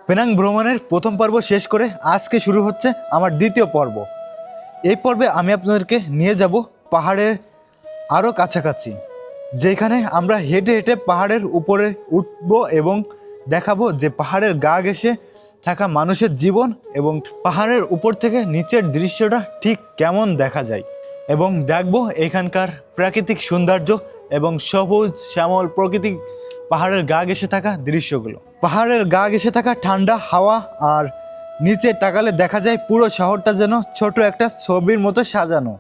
Penang ভ্রমণের প্রথম পর্ব শেষ করে আজকে শুরু হচ্ছে আমার দ্বিতীয় পর্ব। এই পর্বে আমি আপনাদেরকে নিয়ে যাব পাহাড়ের আরও কাছাকাছি, যেখানে আমরা হেঁটে হেঁটে পাহাড়ের উপরে উঠব এবং দেখাবো যে পাহাড়ের গা ঘেঁষে থাকা মানুষের জীবন এবং পাহাড়ের উপর থেকে নিচের দৃশ্যটা ঠিক কেমন দেখা যায়, এবং দেখব এখানকার প্রাকৃতিক সৌন্দর্য এবং সবুজ শ্যামল প্রকৃতি পাহাড়ের গা ঘেঁষে থাকা দৃশ্যগুলো। পাহাড়ের গা ঘেঁষে থাকা ঠান্ডা হাওয়া আর নিচে তাকালে দেখা যায় পুরো শহরটা যেন ছোট একটা ছবির মতো সাজানো।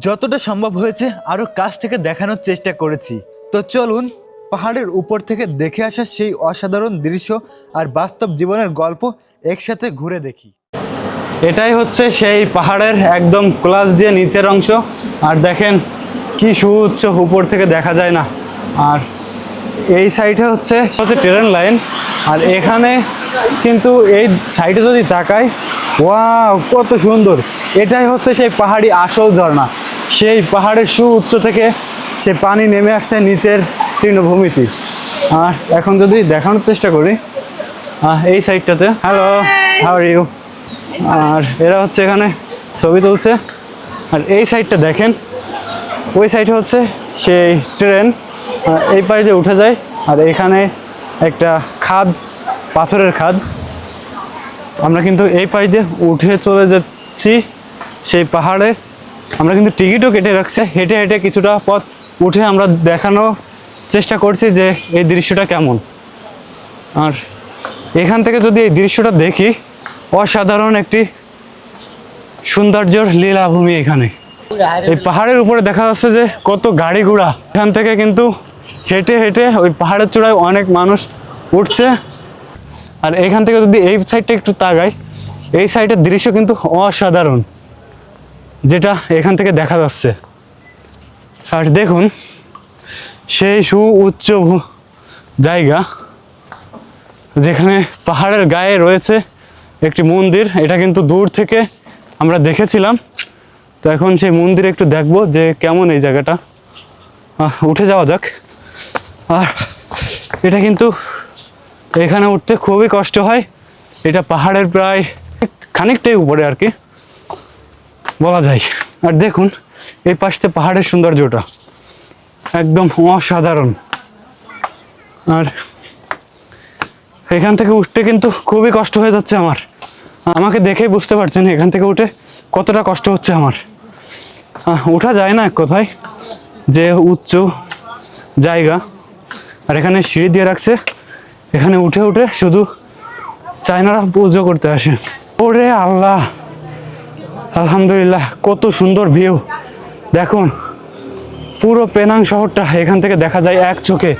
যতটা সম্ভব হয়েছে আরও কাছ থেকে দেখানোর চেষ্টা করেছি। তো চলুন পাহাড়ের উপর থেকে দেখে আসা সেই অসাধারণ দৃশ্য আর বাস্তব জীবনের গল্প একসাথে ঘুরে দেখি। এটাই হচ্ছে সেই পাহাড়ের একদম ক্লাস দিয়ে নিচের অংশ। আর দেখেন কি সুউচ্চ, উপর থেকে দেখা যায় না। আর এই সাইডে হচ্ছে ট্রেন লাইন, আর এখানে কিন্তু এই সাইডে যদি তাকাই, ওয়াও কত সুন্দর। এটাই হচ্ছে সেই পাহাড়ি আসল ঝর্ণা। সেই পাহাড়ের সুউচ্চ থেকে সে পানি নেমে আসছে নিচের তৃণভূমিতে। আর এখন যদি দেখানোর চেষ্টা করি এই সাইডটাতে, হ্যালো হাউ আর ইউ, আর এরা হচ্ছে এখানে ছবি তুলছে। আর এই সাইডটা দেখেন, ওই সাইডে হচ্ছে সেই ট্রেন এই পাশে যে উঠে যায়। আর এখানে একটা খাদ, পাথরের খাদ। আমরা কিন্তু এই পাশ দিয়ে উঠে চলে যাচ্ছি সেই পাহাড়ে। আমরা কিন্তু টিকিটও কেটে রাখছি। হেঁটে হেঁটে কিছুটা পথ উঠে আমরা দেখানোর চেষ্টা করছি যে এই দৃশ্যটা কেমন। আর এখান থেকে যদি এই দৃশ্যটা দেখি, অসাধারণ একটি সৌন্দর্যের লীলাভূমি। এখানে এই পাহাড়ের উপরে দেখা যাচ্ছে যে কত গাড়ি ঘোড়া। এখান থেকে কিন্তু হেঁটে হেঁটে ওই পাহাড়ের চূড়ায় অনেক মানুষ উঠছে। আর এখান থেকে যদি এই সাইডটা একটু তাকাই, এই সাইডের দৃশ্য কিন্তু অসাধারণ, যেটা এখান থেকে দেখা যাচ্ছে। আর দেখুন সেই সুউচ্চ জায়গা, যেখানে পাহাড়ের গায়ে রয়েছে একটি মন্দির। এটা কিন্তু দূর থেকে আমরা দেখেছিলাম। তো এখন সেই মন্দিরে একটু দেখবো যে কেমন এই জায়গাটা। উঠে যাওয়া যাক। আর এটা কিন্তু এখানে উঠতে খুবই কষ্ট হয়। এটা পাহাড়ের প্রায় খানিকটাই উপরে আর কি বলা যায়। আর দেখুন এই পাশে পাহাড়ের সৌন্দর্যটা একদম অসাধারণ। আর এখান থেকে উঠতে কিন্তু খুবই কষ্ট হয়ে যাচ্ছে আমার। আমাকে দেখেই বুঝতে পারছেন এখান থেকে উঠে কতটা কষ্ট হচ্ছে আমার। ওঠা যায় না এক কথায়, যে উচ্চ জায়গা। আর এখানে সিঁড়ি দিয়ে রাখছে, এখানে উঠে উঠে শুধু চায়নারা পুজো করতে আসে। ওরে আল্লাহ, আলহামদুলিল্লাহ, কত সুন্দর ভিউ। দেখুন পুরো পেনাং শহরটা এখান থেকে দেখা যায় এক চোখে।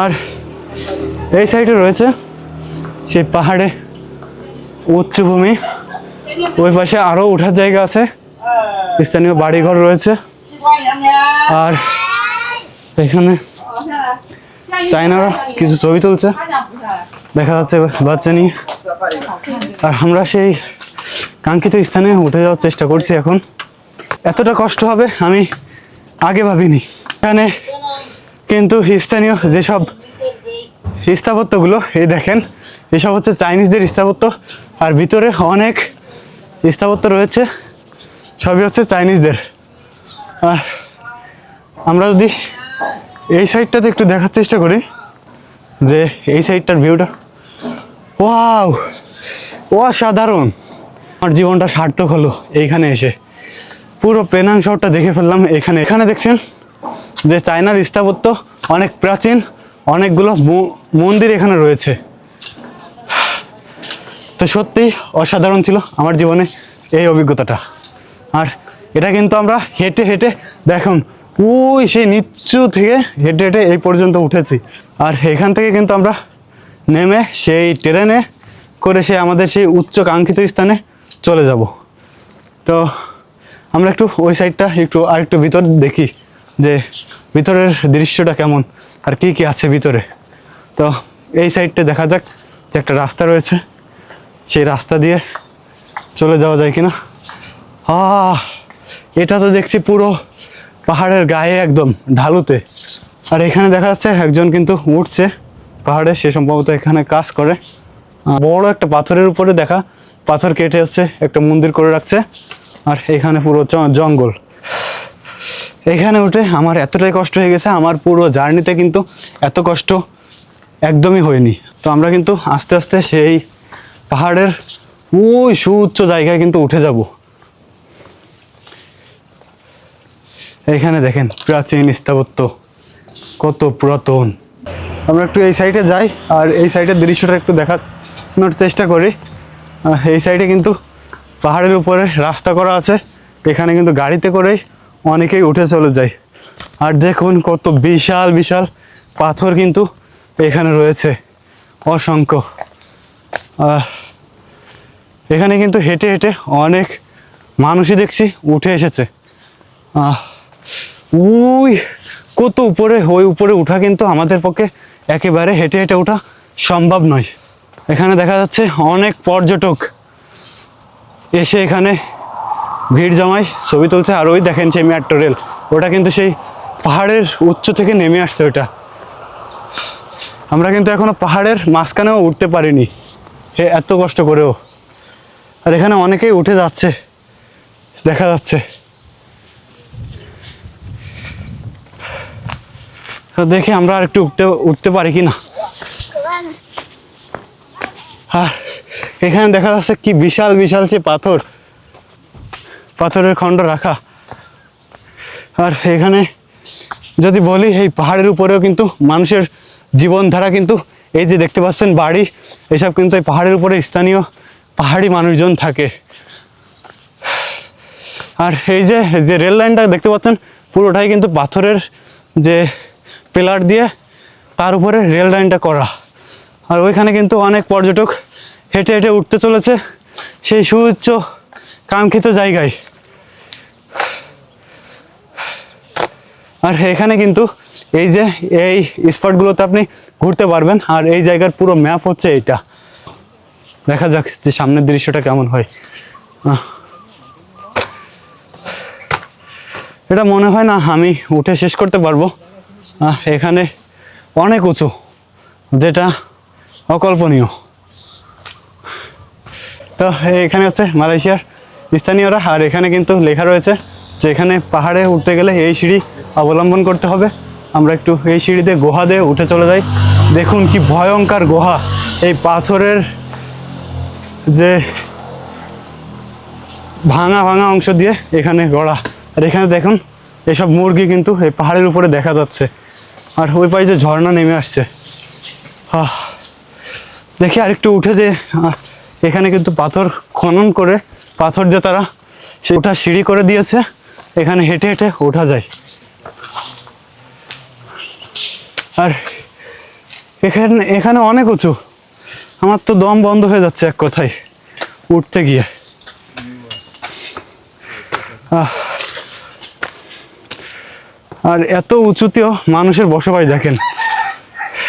আর এই সাইডে রয়েছে সেই পাহাড়ে উচ্চভূমি, ওই পাশে আরও ওঠার জায়গা আছে, স্থানীয় বাড়িঘর রয়েছে। আর এখানে চায়নারা কিছু ছবি তুলছে, দেখা যাচ্ছে বাচ্চা নিয়ে। আর আমরা সেই কাঙ্ক্ষিত স্থানে উঠে যাওয়ার চেষ্টা করছি। এখন এতটা কষ্ট হবে আমি আগে ভাবিনি। এখানে কিন্তু স্থানীয় যেসব স্থাপত্যগুলো, এই দেখেন এসব হচ্ছে চাইনিজদের স্থাপত্য। আর ভিতরে অনেক স্থাপত্য রয়েছে, সবই হচ্ছে চাইনিজদের। আর আমরা যদি এই সাইডটাতে একটু দেখার চেষ্টা করি, যে এই সাইডটার ভিউটা ওয়াও অসাধারণ। আমার জীবনটা সার্থক হলো এইখানে এসে। পুরো পেনাং শহরটা দেখে ফেললাম এখানে। এখানে দেখছেন যে চায়নার স্থাপত্য অনেক প্রাচীন, অনেকগুলো মন্দির এখানে রয়েছে। তো সত্যিই অসাধারণ ছিল আমার জীবনে এই অভিজ্ঞতাটা। আর এটা কিন্তু আমরা হেঁটে হেঁটে, দেখুন ওই সেই নিচু থেকে হেঁটে হেঁটে এই পর্যন্ত উঠেছি। আর এখান থেকে কিন্তু আমরা নেমে সেই ট্রেনে করে সে আমাদের সেই উচ্চ কাঙ্ক্ষিত স্থানে চলে যাব। তো আমরা একটু ওই সাইডটা একটু আরেকটু ভিতর দেখি যে ভিতরের দৃশ্যটা কেমন আর কি কি আছে ভিতরে। তো এই সাইডটা দেখা যাক যে একটা রাস্তা রয়েছে, সেই রাস্তা দিয়ে চলে যাওয়া যায় কিনা। এটা তো দেখছি পুরো পাহাড়ের গায়ে একদম ঢালুতে। আর এখানে দেখা যাচ্ছে একজন কিন্তু উঠছে পাহাড়ে, সে সম্ভবত এখানে কাজ করে। বড় একটা পাথরের উপরে দেখা পাথর কেটে হচ্ছে একটা মন্দির করে রাখছে। আর এখানে পুরো জঙ্গল। এখানে উঠে আমার এতটাই কষ্ট হয়ে গেছে, আমার পুরো জার্নিতে কিন্তু এত কষ্ট একদমই হয়নি। তো আমরা কিন্তু আস্তে আস্তে সেই পাহাড়ের ওই সুউচ্চ জায়গায় কিন্তু উঠে যাব। এখানে দেখেন প্রাচীন স্থাপত্য কত পুরাতন। আমরা একটু এই সাইডে যাই আর এই সাইডের দৃশ্যটা একটু দেখানোর চেষ্টা করি। এই সাইডে কিন্তু পাহাড়ের উপরে রাস্তা করা আছে, এখানে কিন্তু গাড়িতে করেই অনেকেই উঠে চলে যায়। আর দেখুন কত বিশাল বিশাল পাথর কিন্তু এখানে রয়েছে অসংখ্য। এখানে কিন্তু হেঁটে হেঁটে অনেক মানুষই দেখছি উঠে এসেছে। ওই কত উপরে, ওই উপরে ওঠা কিন্তু আমাদের পক্ষে একেবারে হেঁটে হেঁটে ওঠা সম্ভব নয়। এখানে দেখা যাচ্ছে অনেক পর্যটক এসে এখানে ভিড় জমায়, ছবি তুলছে। আর ওই দেখেন সেই মেট্রো রেল, ওটা কিন্তু সেই পাহাড়ের উচ্চ থেকে নেমে আসছে ওটা। আমরা কিন্তু এখনো পাহাড়ের মাঝখানেও উঠতে পারিনি এত কষ্ট করেও। আর এখানে অনেকেই উঠে যাচ্ছে দেখা যাচ্ছে। তো দেখি আমরা আর একটু উঠতে পারি কি না। আর এখানে দেখা যাচ্ছে কি বিশাল বিশাল সে পাথরের খণ্ড রাখা। আর এখানে যদি বলি এই পাহাড়ের উপরেও কিন্তু মানুষের জীবনধারা কিন্তু এই যে দেখতে পাচ্ছেন বাড়ি, এসব কিন্তু এই পাহাড়ের উপরে স্থানীয় পাহাড়ি মানুষজন থাকে। আর এই যে রেল লাইনটা দেখতে পাচ্ছেন পুরোটাই কিন্তু পাথরের যে পিলার দিয়ে তার উপরে রেল লাইনটা করা। আর ওইখানে কিন্তু অনেক পর্যটক হেঁটে হেঁটে উঠতে চলেছে সেই সুউচ্চ কাঙ্ক্ষিত জায়গায়। আর এখানে কিন্তু এই যে এই স্পটগুলোতে আপনি ঘুরতে পারবেন। আর এই জায়গার পুরো ম্যাপ হচ্ছে এইটা। দেখা যাক যে সামনের দৃশ্যটা কেমন হয়। এটা মনে হয় না আমি উঠে শেষ করতে পারবো। এখানে অনেক উঁচু, যেটা অকল্পনীয়। তো এখানে হচ্ছে মালয়েশিয়ার স্থানীয়রা। আর এখানে কিন্তু লেখা রয়েছে যে এখানে পাহাড়ে উঠতে গেলে এই সিঁড়ি অবলম্বন করতে হবে। আমরা একটু এই সিঁড়িতে গুহা দিয়ে উঠে চলে যাই। দেখুন কি ভয়ঙ্কর গুহা, এই পাথরের যে ভাঙা ভাঙা অংশ দিয়ে এখানে গড়া। আর এখানে দেখুন এসব মুরগি কিন্তু এই পাহাড়ের উপরে দেখা যাচ্ছে। আর ওই পাশে যে ঝর্ণা নেমে আসছে। দেখি আর একটু উঠে যে এখানে কিন্তু পাথর খনন করে পাথর দিয়ে তারা সে ওঠা সিঁড়ি করে দিয়েছে, এখানে হেঁটে হেঁটে ওঠা যায়। আর এখানে অনেক উঁচু, আমার তো দম বন্ধ হয়ে যাচ্ছে এক কথায় উঠতে গিয়ে। আর এত উঁচুতেও মানুষের বসবাস দেখেন,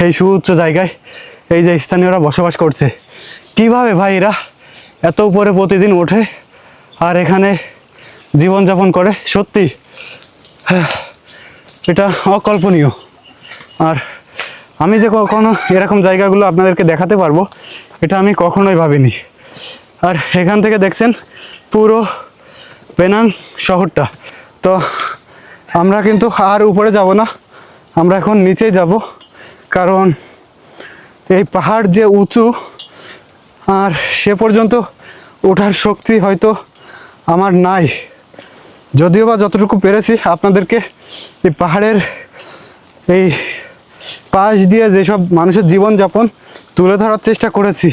এই সুউচ্চ জায়গায় এই যে স্থানীয়রা বসবাস করছে। কিভাবে ভাই এরা এত উপরে প্রতিদিন ওঠে আর এখানে জীবনযাপন করে, সত্যি এটা অকল্পনীয়। আর আমি যে কখনো এরকম জায়গাগুলো আপনাদেরকে দেখাতে পারবো এটা আমি কখনোই ভাবিনি। আর এখান থেকে দেখছেন পুরো পেনাং শহরটা। তো আমরা কিন্তু আর উপরে যাব না, আমরা এখন নিচেই যাব। কারণ এই পাহাড় যে উঁচু, আর সে পর্যন্ত ওঠার শক্তি হয়তো আমার নাই। যদিও বা যতটুকু পেরেছি আপনাদেরকে এই পাহাড়ের এই পাশ দিয়ে যেসব মানুষের জীবনযাপন তুলে ধরার চেষ্টা করেছি।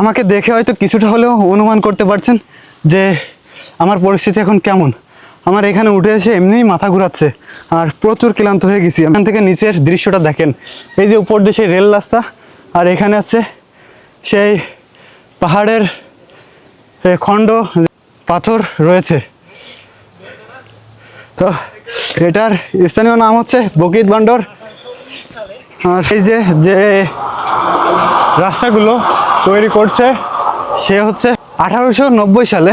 আমাকে দেখে হয়তো কিছুটা হলেও অনুমান করতে পারছেন যে আমার পরিস্থিতি এখন কেমন। আমার এখানে উঠে এসে এমনিই মাথা ঘুরাচ্ছে আর প্রচুর ক্লান্ত হয়ে গেছি। এখান থেকে নিচের দৃশ্যটা দেখেন, এই যে উপর দিয়ে সেই রেল রাস্তা, আর এখানে আছে সেই পাহাড়ের খণ্ড পাথর রয়েছে। তো এটার স্থানীয় নাম হচ্ছে বকিত বান্ডর। আর এই যে রাস্তাগুলো তৈরি করছে সে হচ্ছে 1890 সালে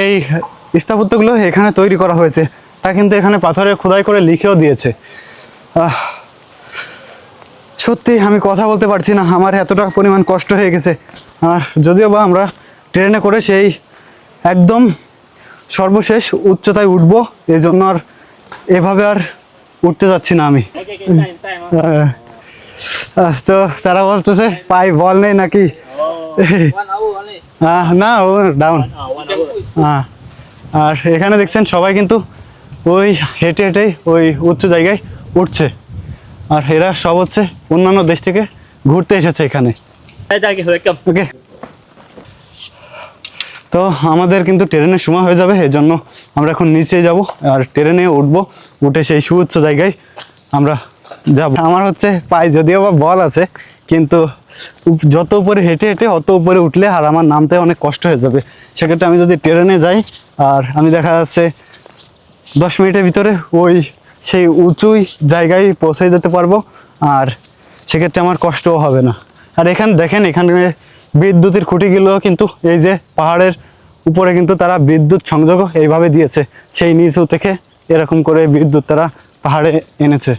এই স্থাপত্যগুলো এখানে তৈরি করা হয়েছে। তা কিন্তু এখানে পাথরে খোদাই করে লিখেও দিয়েছে। সত্যি আমি কথা বলতে পারছি না, আমার এতটা পরিমাণ কষ্ট হয়ে গেছে। আর যদিও বা আমরা ট্রেনে করে সেই একদম সর্বশেষ উচ্চতায় উঠবো, এই জন্য আর এভাবে আর উঠতে যাচ্ছি না আমি। তো তারা বলতেছে পাই বল নেই নাকি? না, ও ডাউন। হ্যাঁ, আর এখানে দেখছেন সবাই কিন্তু ওই হেঁটে হেঁটেই ওই উঁচু জায়গায় উঠছে। আর এরা সব হচ্ছে অন্যান্য দেশ থেকে ঘুরতে এসেছে এখানে। ওকে, তো আমাদের কিন্তু ট্রেনের সময় হয়ে যাবে, এই জন্য আমরা এখন নিচে যাব আর ট্রেনে উঠবো, উঠে সেই সুউচ্চ জায়গায় আমরা যাব। আমার হচ্ছে পায়ে যদিও বা বল আছে, কিন্তু যত উপরে হেঁটে হেঁটে অত উপরে উঠলে আর আমার নামতে অনেক কষ্ট হয়ে যাবে। সেক্ষেত্রে আমি যদি ট্রেনে যাই আর আমি দেখা যাচ্ছে 10 মিনিটের ভিতরে ওই সেই উঁচুই জায়গায় পৌঁছে যেতে পারবো, আর সেক্ষেত্রে আমার কষ্টও হবে না। আর এখানে দেখেন, এখানে বিদ্যুতের খুঁটিগুলো কিন্তু এই যে পাহাড়ের উপরে কিন্তু তারা বিদ্যুৎ সংযোগও এইভাবে দিয়েছে, সেই নিচু থেকে এরকম করে বিদ্যুৎ তারা পাহাড়ে এনেছে।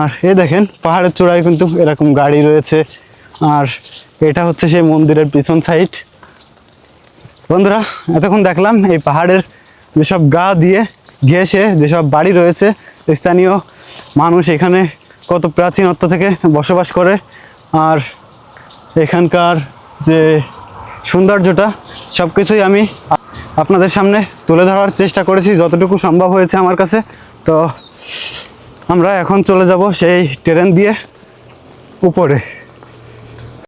আর এই দেখেন পাহাড়ের চূড়ায় কিন্তু এরকম গাড়ি রয়েছে, আর এটা হচ্ছে সেই মন্দিরের পিছন সাইড। বন্ধুরা, এতক্ষণ দেখলাম এই পাহাড়ের যেসব গা দিয়ে ঘেঁষে যেসব বাড়ি রয়েছে, স্থানীয় মানুষ এখানে কত প্রাচীনত্ব থেকে বসবাস করে, আর এখানকার যে সৌন্দর্যটা সব কিছুই আমি আপনাদের সামনে তুলে ধরার চেষ্টা করেছি যতটুকু সম্ভব হয়েছে আমার কাছে। তো আমরা এখন চলে যাব সেই ট্রেন দিয়ে উপরে।